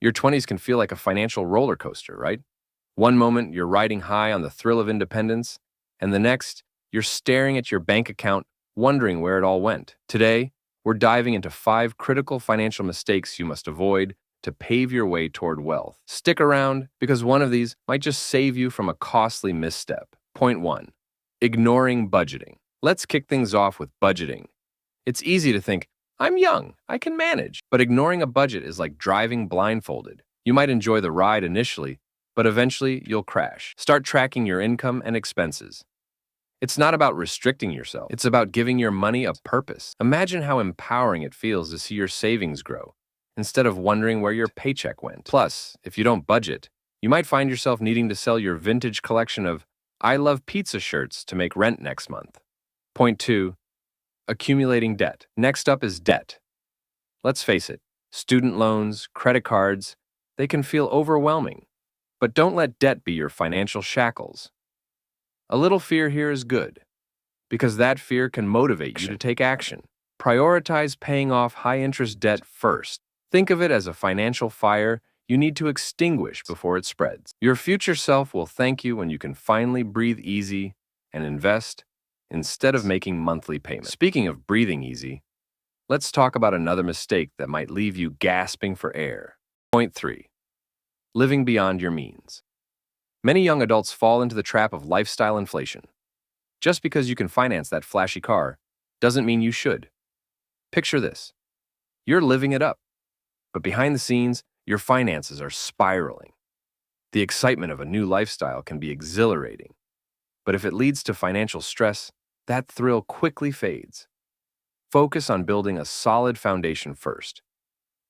Your 20s can feel like a financial roller coaster, right? One moment, you're riding high on the thrill of independence, and the next, you're staring at your bank account, wondering where it all went. Today, we're diving into 5 critical financial mistakes you must avoid to pave your way toward wealth. Stick around because one of these might just save you from a costly misstep. Point 1. Ignoring budgeting. Let's kick things off with budgeting. It's easy to think, I'm young, I can manage. But ignoring a budget is like driving blindfolded. You might enjoy the ride initially, but eventually you'll crash. Start tracking your income and expenses. It's not about restricting yourself. It's about giving your money a purpose. Imagine how empowering it feels to see your savings grow, instead of wondering where your paycheck went. Plus, if you don't budget, you might find yourself needing to sell your vintage collection of I Love Pizza shirts to make rent next month. Point 2. Accumulating debt. Next up is debt. Let's face it, student loans, credit cards, they can feel overwhelming. But don't let debt be your financial shackles. A little fear here is good, because that fear can motivate you to take action. Prioritize paying off high-interest debt first. Think of it as a financial fire you need to extinguish before it spreads. Your future self will thank you when you can finally breathe easy and invest instead of making monthly payments. Speaking of breathing easy, let's talk about another mistake that might leave you gasping for air. Point 3. Living beyond your means. Many young adults fall into the trap of lifestyle inflation. Just because you can finance that flashy car doesn't mean you should. Picture this. You're living it up, but behind the scenes, your finances are spiraling. The excitement of a new lifestyle can be exhilarating, but if it leads to financial stress, that thrill quickly fades. Focus on building a solid foundation first.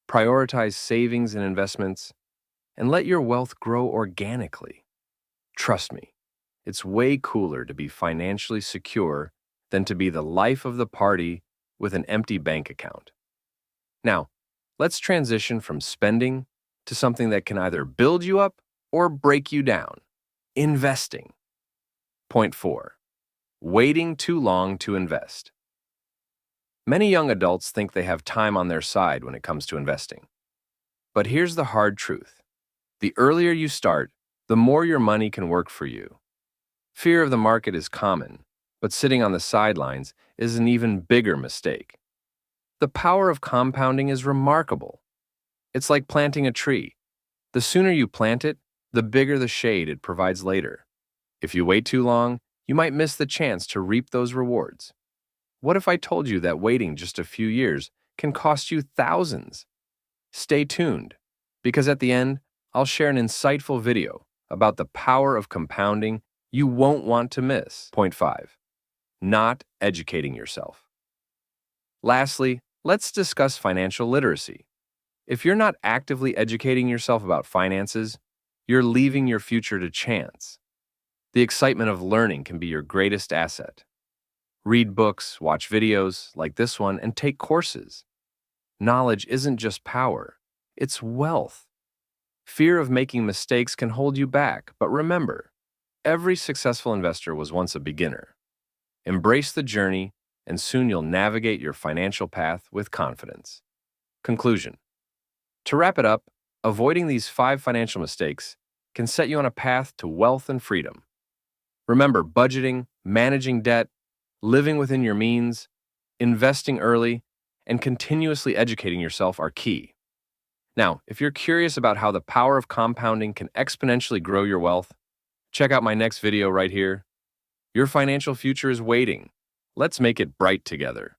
Prioritize savings and investments, and let your wealth grow organically. Trust me, it's way cooler to be financially secure than to be the life of the party with an empty bank account. Now, let's transition from spending to something that can either build you up or break you down. Investing. Point 4. Waiting too long to invest. Many young adults think they have time on their side when it comes to investing. But here's the hard truth. The earlier you start, the more your money can work for you. Fear of the market is common, but sitting on the sidelines is an even bigger mistake. The power of compounding is remarkable. It's like planting a tree. The sooner you plant it, the bigger the shade it provides later. If you wait too long, you might miss the chance to reap those rewards. What if I told you that waiting just a few years can cost you thousands? Stay tuned, because at the end, I'll share an insightful video about the power of compounding you won't want to miss. Point 5. Not educating yourself. Lastly, let's discuss financial literacy. If you're not actively educating yourself about finances, you're leaving your future to chance. The excitement of learning can be your greatest asset. Read books, watch videos like this one, and take courses. Knowledge isn't just power, it's wealth. Fear of making mistakes can hold you back, but remember, every successful investor was once a beginner. Embrace the journey, and soon you'll navigate your financial path with confidence. Conclusion. To wrap it up, avoiding these 5 financial mistakes can set you on a path to wealth and freedom. Remember, budgeting, managing debt, living within your means, investing early, and continuously educating yourself are key. Now, if you're curious about how the power of compounding can exponentially grow your wealth, check out my next video right here. Your financial future is waiting. Let's make it bright together.